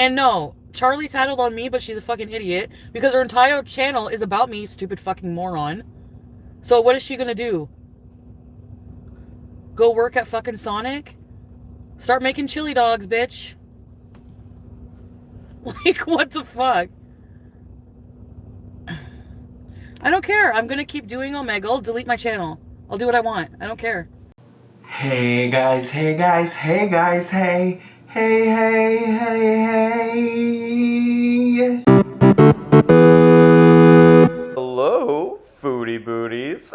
And no, Charlie tattled on me, but she's a fucking idiot because her entire channel is about me, stupid fucking moron. So what is she gonna do? Go work at fucking Sonic? Start making chili dogs, bitch. Like, what the fuck? I don't care. I'm gonna keep doing Omegle. Delete my channel. I'll do what I want. I don't care. Hey guys, hey guys, hey guys, hey. Hey, hey, hey, hey. Hello, foodie booties.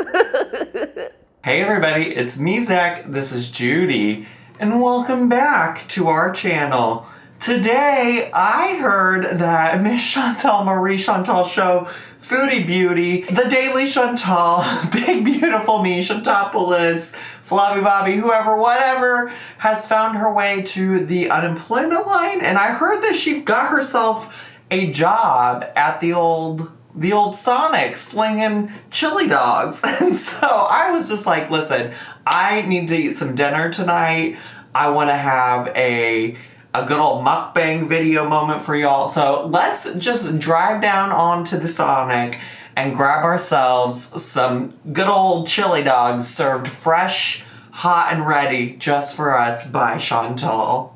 Hey everybody, it's me, Zach. This is Judy, and welcome back to our channel. Today, I heard that Miss Chantal, Marie Chantal show, Foodie Beauty, The Daily Chantal, Big Beautiful Me, Chantopolis, Flobby Bobby, whoever, whatever, has found her way to the unemployment line, and I heard that she got herself a job at the old Sonic slinging chili dogs. And so I was just like, listen, I need to eat some dinner tonight. I want to have a good old mukbang video moment for y'all. So let's just drive down onto the Sonic and grab ourselves some good old chili dogs served fresh, hot, and ready just for us by Chantal.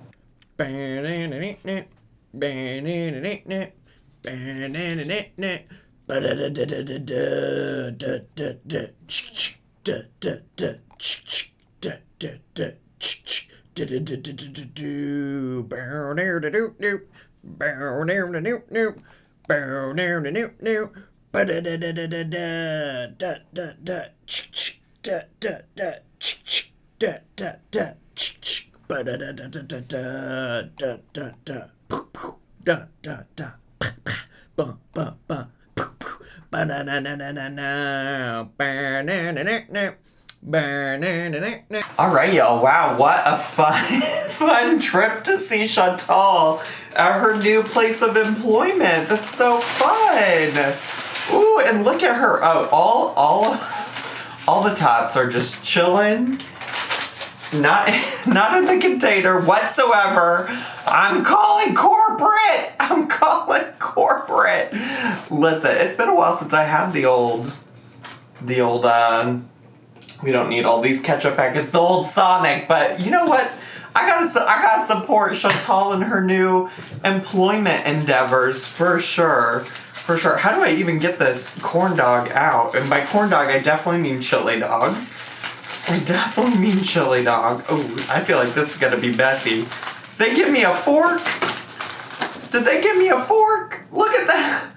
Alright, y'all. Wow, what a fun trip to see Chantal at her new place of employment. That's so fun. Ooh, and look at her. Oh, all the tots are just chilling. Not in the container whatsoever. I'm calling corporate. Listen, it's been a while since I had the old we don't need all these ketchup packets, the old Sonic, but you know what? I gotta support Chantal in her new employment endeavors for sure. How do I even get this corn dog out? And by corn dog, I definitely mean chili dog. Oh, I feel like this is gonna be messy. They give me a fork? Did they give me a fork? Look at that.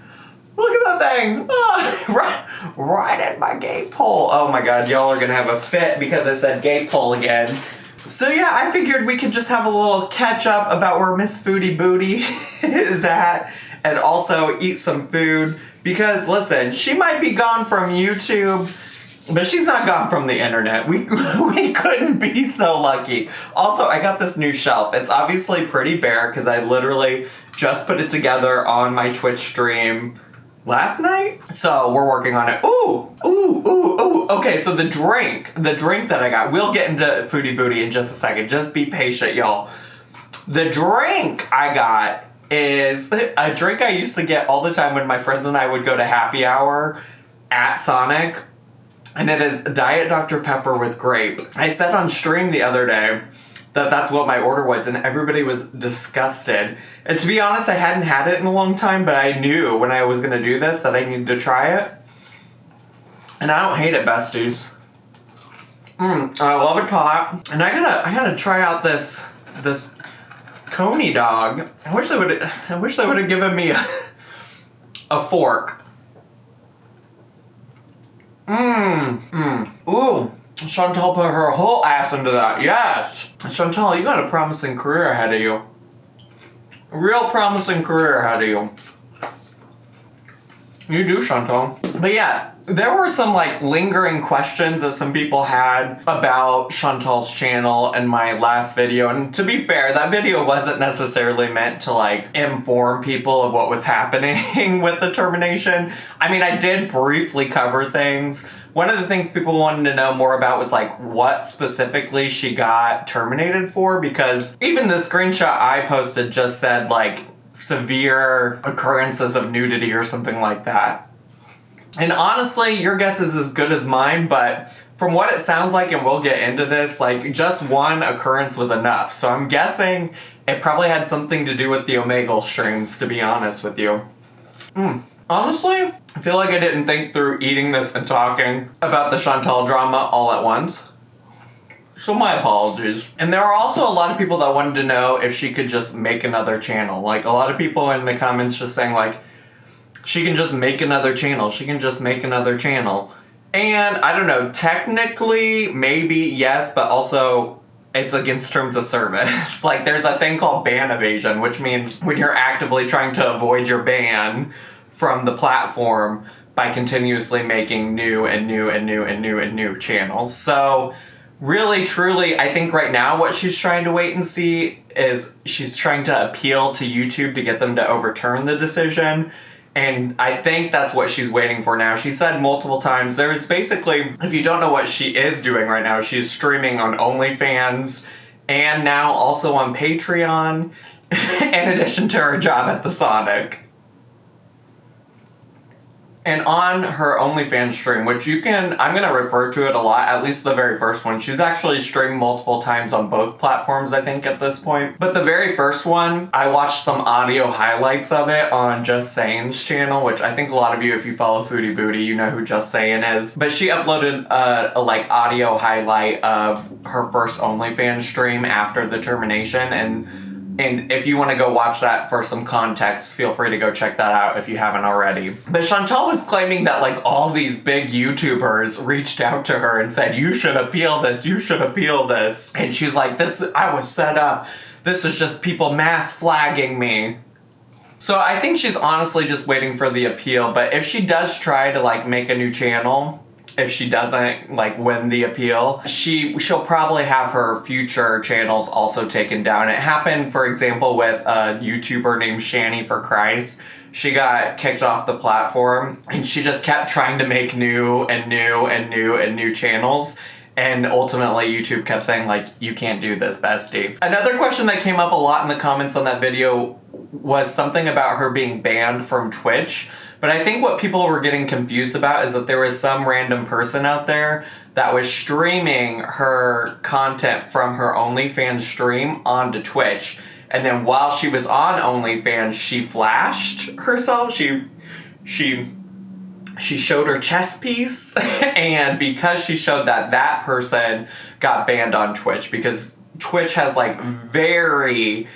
Look at that thing. Oh, right at my gate pole. Oh my god, y'all are gonna have a fit because I said gate pole again. So yeah, I figured we could just have a little catch up about where Miss Foodie Booty is at and also eat some food because listen, she might be gone from YouTube, but she's not gone from the internet. We couldn't be so lucky. Also, I got this new shelf. It's obviously pretty bare because I literally just put it together on my Twitch stream last night. So we're working on it. Ooh. Okay, so the drink that I got, we'll get into Foodie Booty in just a second. Just be patient, y'all. The drink I got is a drink I used to get all the time when my friends and I would go to happy hour at Sonic. And it is Diet Dr. Pepper with grape. I said on stream the other day that that's what my order was, and everybody was disgusted. And to be honest, I hadn't had it in a long time, but I knew when I was gonna do this that I needed to try it. And I don't hate it, besties. I love it hot. And I gotta try out this Coney dog. I wish they would have given me a fork. Ooh. Chantal put her whole ass into that. Yes. Chantal, you got a promising career ahead of you. A real promising career ahead of you. You do, Chantal. But yeah, there were some like lingering questions that some people had about Chantal's channel and my last video. And to be fair, that video wasn't necessarily meant to like inform people of what was happening with the termination. I mean, I did briefly cover things. One of the things people wanted to know more about was like what specifically she got terminated for, because even the screenshot I posted just said like severe occurrences of nudity or something like that. And honestly, your guess is as good as mine, but from what it sounds like, and we'll get into this, like just one occurrence was enough. So I'm guessing it probably had something to do with the Omegle streams, to be honest with you. Honestly, I feel like I didn't think through eating this and talking about the Chantal drama all at once. So my apologies. And there are also a lot of people that wanted to know if she could just make another channel. Like a lot of people in the comments just saying like, she can just make another channel. She can just make another channel. And I don't know, technically, maybe yes, but also it's against terms of service. Like there's a thing called ban evasion, which means when you're actively trying to avoid your ban from the platform by continuously making new and new and new and new and new channels. So really, truly, I think right now what she's trying to wait and see is she's trying to appeal to YouTube to get them to overturn the decision. And I think that's what she's waiting for now. She said multiple times, there's basically, if you don't know what she is doing right now, she's streaming on OnlyFans and now also on Patreon, in addition to her job at the Sonic. And on her OnlyFans stream, which you can, I'm going to refer to it a lot, at least the very first one. She's actually streamed multiple times on both platforms, I think, at this point. But the very first one, I watched some audio highlights of it on Just Saying's channel, which I think a lot of you, if you follow Foodie Booty, you know who Just Saying is. But she uploaded a like audio highlight of her first OnlyFans stream after the termination, and if you want to go watch that for some context, feel free to go check that out if you haven't already. But Chantal was claiming that like all these big YouTubers reached out to her and said, you should appeal this, you should appeal this. And she's like, I was set up. This is just people mass flagging me. So I think she's honestly just waiting for the appeal. But if she does try to like make a new channel, if she doesn't like win the appeal, she'll probably have her future channels also taken down. It happened, for example, with a YouTuber named Shani for Christ. She got kicked off the platform and she just kept trying to make new and new and new and new channels. And ultimately YouTube kept saying like, you can't do this, bestie. Another question that came up a lot in the comments on that video was something about her being banned from Twitch. But I think what people were getting confused about is that there was some random person out there that was streaming her content from her OnlyFans stream onto Twitch. And then while she was on OnlyFans, she flashed herself. She showed her chest piece. And because she showed that, that person got banned on Twitch. Because Twitch has like very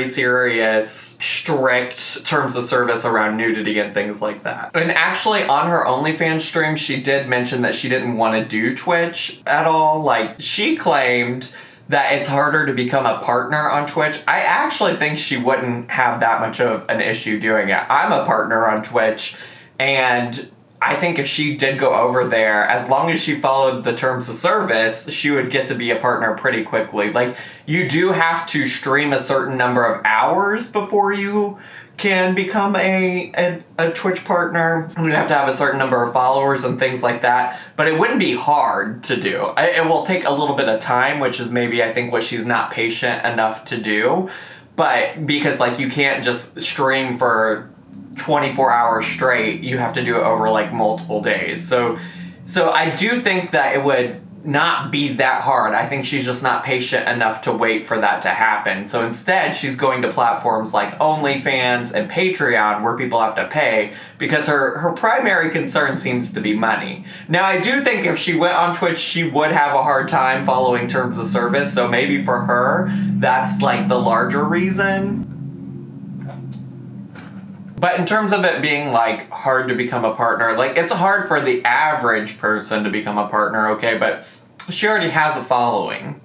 serious, strict terms of service around nudity and things like that. And actually on her OnlyFans stream, she did mention that she didn't want to do Twitch at all. Like, she claimed that it's harder to become a partner on Twitch. I actually think she wouldn't have that much of an issue doing it. I'm a partner on Twitch, and I think if she did go over there, as long as she followed the terms of service, she would get to be a partner pretty quickly. Like, you do have to stream a certain number of hours before you can become a Twitch partner. You have to have a certain number of followers and things like that, but it wouldn't be hard to do. It will take a little bit of time, which is maybe, I think, what she's not patient enough to do. But because, like, you can't just stream for 24 hours straight, you have to do it over like multiple days. So I do think that it would not be that hard. I think she's just not patient enough to wait for that to happen. So instead, she's going to platforms like OnlyFans and Patreon where people have to pay because her primary concern seems to be money. Now, I do think if she went on Twitch, she would have a hard time following terms of service. So maybe for her, that's like the larger reason. But in terms of it being, like, hard to become a partner, like, it's hard for the average person to become a partner, okay? But she already has a following.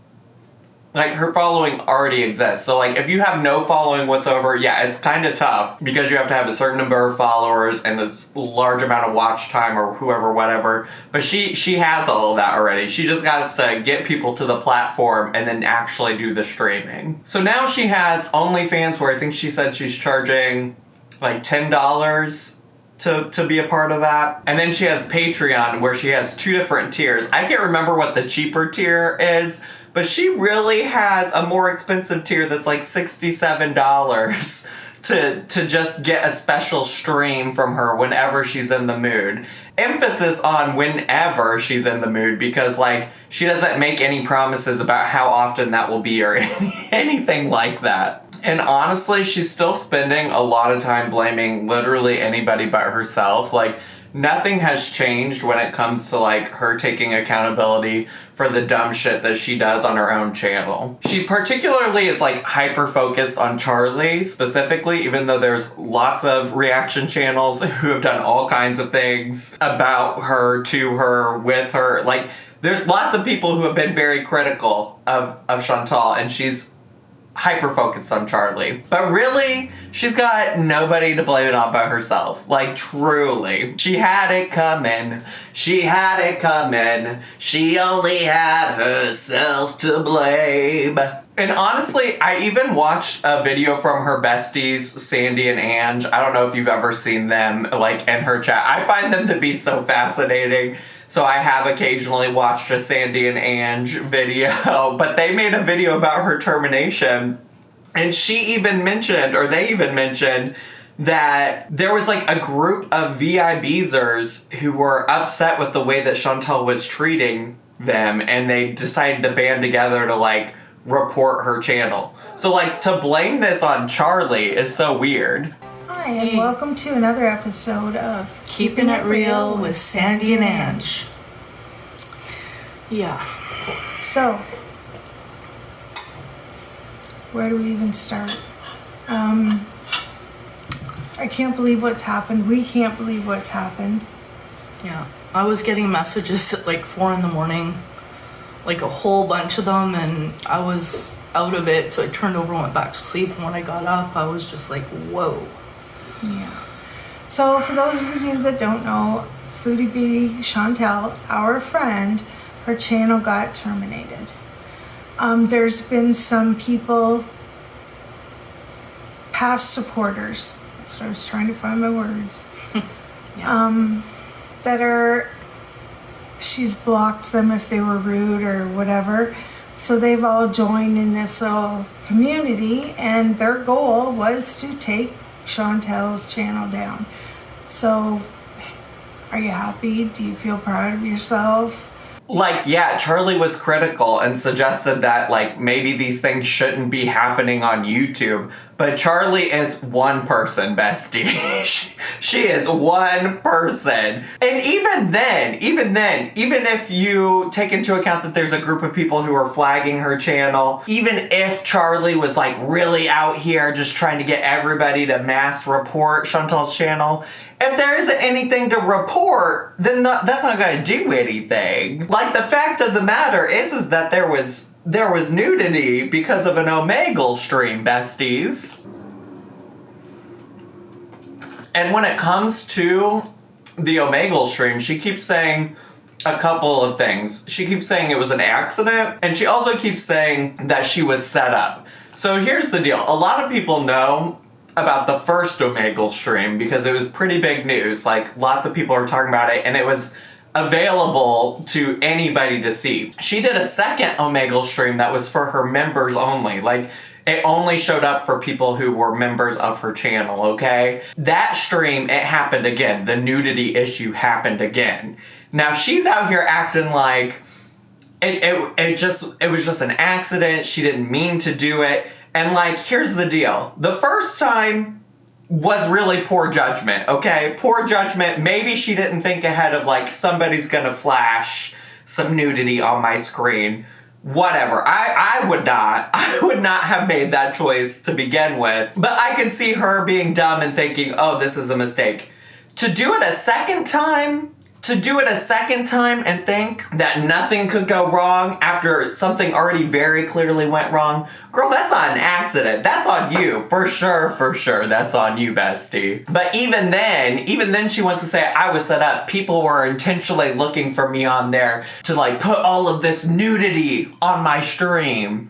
Like, her following already exists. So, like, if you have no following whatsoever, yeah, it's kind of tough because you have to have a certain number of followers and a large amount of watch time or whoever, whatever. But she has all of that already. She just got to get people to the platform and then actually do the streaming. So now she has OnlyFans, where I think she said she's charging like $10 to be a part of that. And then she has Patreon, where she has 2 different tiers. I can't remember what the cheaper tier is, but she really has a more expensive tier that's like $67 to just get a special stream from her whenever she's in the mood. Emphasis on whenever she's in the mood, because like she doesn't make any promises about how often that will be or anything like that. And honestly, she's still spending a lot of time blaming literally anybody but herself. Like, nothing has changed when it comes to like her taking accountability for the dumb shit that she does on her own channel. She particularly is like hyper focused on Charlie specifically, even though there's lots of reaction channels who have done all kinds of things about her, to her, with her. Like, there's lots of people who have been very critical of Chantal, and she's hyper focused on Charlie. But really, she's got nobody to blame it on but herself. Like, truly. She had it coming. She had it coming. She only had herself to blame. And honestly, I even watched a video from her besties, Sandy and Ange. I don't know if you've ever seen them, like, in her chat. I find them to be so fascinating. So I have occasionally watched a Sandy and Ange video, but they made a video about her termination. And she even mentioned, or they even mentioned, that there was like a group of VIBzers who were upset with the way that Chantal was treating them, and they decided to band together to like report her channel. So like, to blame this on Charlie is so weird. Hi, and welcome to another episode of Keeping It Real with Sandy and Ange. Yeah. So, where do we even start? I can't believe what's happened. We can't believe what's happened. Yeah, I was getting messages at like 4 a.m, like a whole bunch of them, and I was out of it, so I turned over and went back to sleep, and when I got up, I was just like, whoa. Yeah. So for those of you that don't know, Foodie Beauty Chantal, our friend, her channel got terminated. There's been some people, past supporters, that's what I was trying to find my words, that are, she's blocked them if they were rude or whatever. So they've all joined in this little community, and their goal was to take Chantal's channel down. So, are you happy? Do you feel proud of yourself? Like, yeah, Charlie was critical and suggested that, like, maybe these things shouldn't be happening on YouTube. But Charlie is one person, bestie. she is one person. And even then, even if you take into account that there's a group of people who are flagging her channel, even if Charlie was, like, really out here just trying to get everybody to mass report Chantal's channel, if there isn't anything to report, then that's not going to do anything. Like, the fact of the matter is that there was nudity because of an Omegle stream, besties. And when it comes to the Omegle stream, she keeps saying a couple of things. She keeps saying it was an accident, and she also keeps saying that she was set up. So here's the deal. A lot of people know about the first Omegle stream because it was pretty big news. Like, lots of people are talking about it, and it was available to anybody to see. She did a second Omegle stream that was for her members only. Like, it only showed up for people who were members of her channel, okay? That stream, it happened again. The nudity issue happened again. Now, she's out here acting like it was just an accident. She didn't mean to do it. And, like, here's the deal. The first time was really poor judgment, okay? Poor judgment. Maybe she didn't think ahead of, like, somebody's gonna flash some nudity on my screen. Whatever. I would not have made that choice to begin with. But I could see her being dumb and thinking, oh, this is a mistake. To do it a second time and think that nothing could go wrong after something already very clearly went wrong, girl, that's not an accident. That's on you. For sure. That's on you, bestie. But even then she wants to say, I was set up. People were intentionally looking for me on there to, like, put all of this nudity on my stream.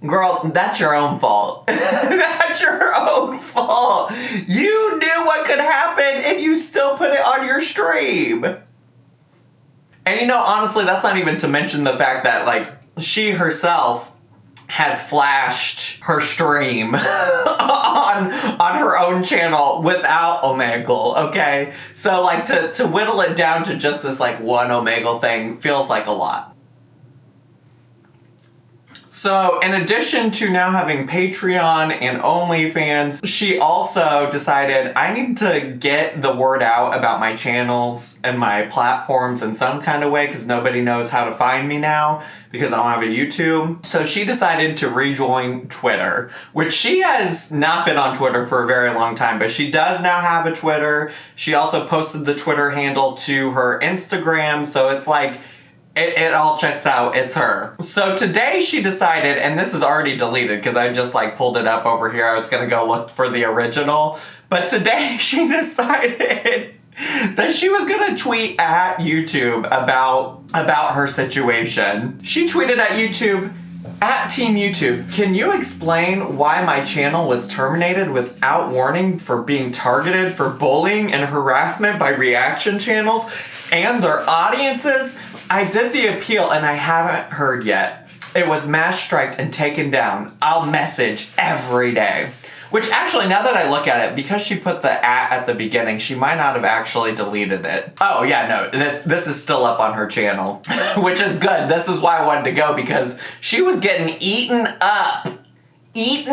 Girl, that's your own fault. That's your own fault. You knew what could happen and you still put it on your stream. And you know, honestly, that's not even to mention the fact that, like, she herself has flashed her stream on own channel without Omegle, okay? So like to whittle it down to just this like one Omegle thing feels like a lot. So, in addition to now having Patreon and OnlyFans, she also decided I need to get the word out about my channels and my platforms in some kind of way because nobody knows how to find me now because I don't have a YouTube. So she decided to rejoin Twitter, which she has not been on Twitter for a very long time, but she does now have a Twitter. She also posted the Twitter handle to her Instagram, so it's like, it all checks out. It's her. So today she decided, and this is already deleted because I just like pulled it up over here. I was gonna go look for the original. But today she decided that she was gonna tweet at YouTube about her situation. She tweeted at YouTube, at Team YouTube, can you explain why my channel was terminated without warning for being targeted for bullying and harassment by reaction channels and their audiences? I did the appeal and I haven't heard yet. It was mass striked and taken down. I'll message every day. Which actually, now that I look at it, because she put the at the beginning, she might not have actually deleted it. Oh yeah, no, this is still up on her channel, which is good. This is why I wanted to go, because she was getting eaten up in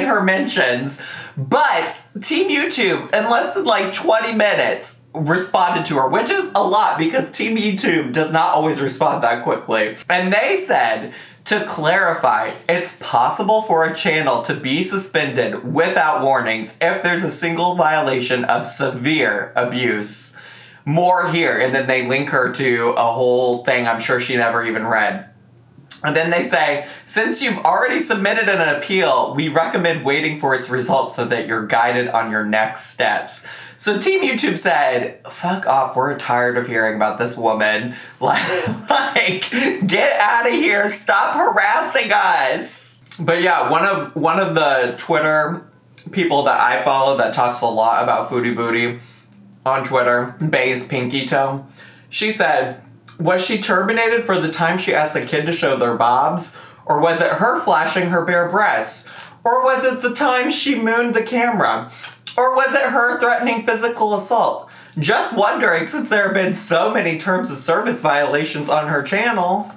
her mentions. But Team YouTube, in less than like 20 minutes, responded to her, which is a lot because Team YouTube does not always respond that quickly. And they said, to clarify, it's possible for a channel to be suspended without warnings if there's a single violation of severe abuse. More here, and then they link her to a whole thing I'm sure she never even read. And then they say, since you've already submitted an appeal, we recommend waiting for its results so that you're guided on your next steps. So Team YouTube said, fuck off, we're tired of hearing about this woman. Like, get out of here, stop harassing us. But yeah, one of the Twitter people that I follow that talks a lot about Foodie Booty on Twitter, Bay's Pinky Toe, she said, was she terminated for the time she asked a kid to show their bobs? Or was it her flashing her bare breasts? Or was it the time she mooned the camera? Or was it her threatening physical assault? Just wondering, since there have been so many terms of service violations on her channel.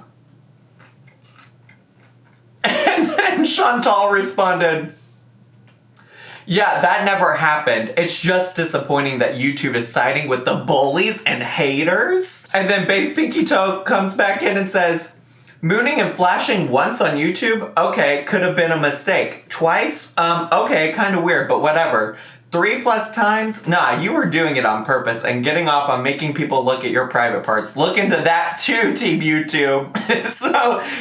And then Chantal responded, yeah, that never happened. It's just disappointing that YouTube is siding with the bullies and haters. And then Base Pinky Toe comes back in and says, mooning and flashing once on YouTube? Okay, could have been a mistake. Twice? Okay, kind of weird, but whatever. 3+ times? Nah, you were doing it on purpose and getting off on making people look at your private parts. Look into that too, Team YouTube.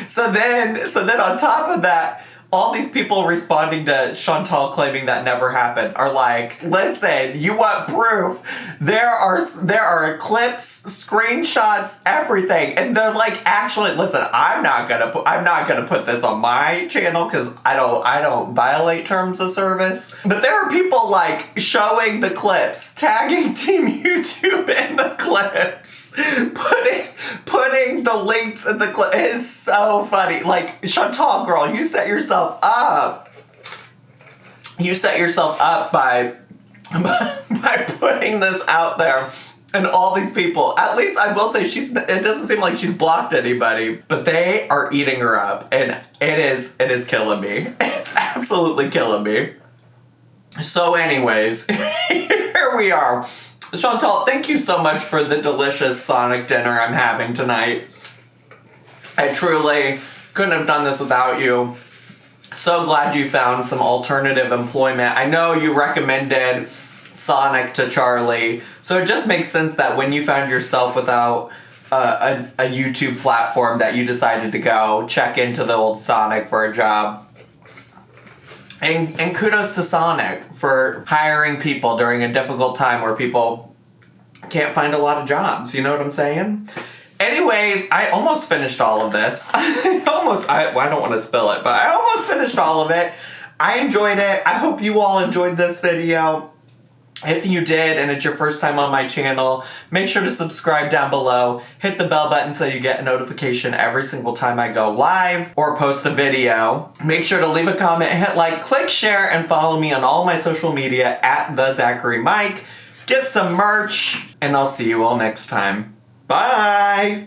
so then on top of that, all these people responding to Chantal claiming that never happened are like, listen, you want proof? There are clips, screenshots, everything, and they're like, actually, listen, I'm not gonna put this on my channel because I don't violate terms of service. But there are people like showing the clips, tagging Team YouTube in the clips, putting the links in the clip. It is so funny. Like, Chantal, girl, you set yourself up. You set yourself up by putting this out there, and all these people, at least I will say it doesn't seem like she's blocked anybody, but they are eating her up, and it is killing me. It's absolutely killing me. So anyways, here we are. Chantal, thank you so much for the delicious Sonic dinner I'm having tonight. I truly couldn't have done this without you. So glad you found some alternative employment. I know you recommended Sonic to Charlie, so it just makes sense that when you found yourself without a YouTube platform that you decided to go check into the old Sonic for a job. And kudos to Sonic for hiring people during a difficult time where people can't find a lot of jobs, you know what I'm saying? Anyways, I almost finished all of this. I don't want to spill it, but I almost finished all of it. I enjoyed it. I hope you all enjoyed this video. If you did and it's your first time on my channel, make sure to subscribe down below. Hit the bell button so you get a notification every single time I go live or post a video. Make sure to leave a comment, hit like, click share, and follow me on all my social media at thezacharymike. Get some merch, and I'll see you all next time. Bye!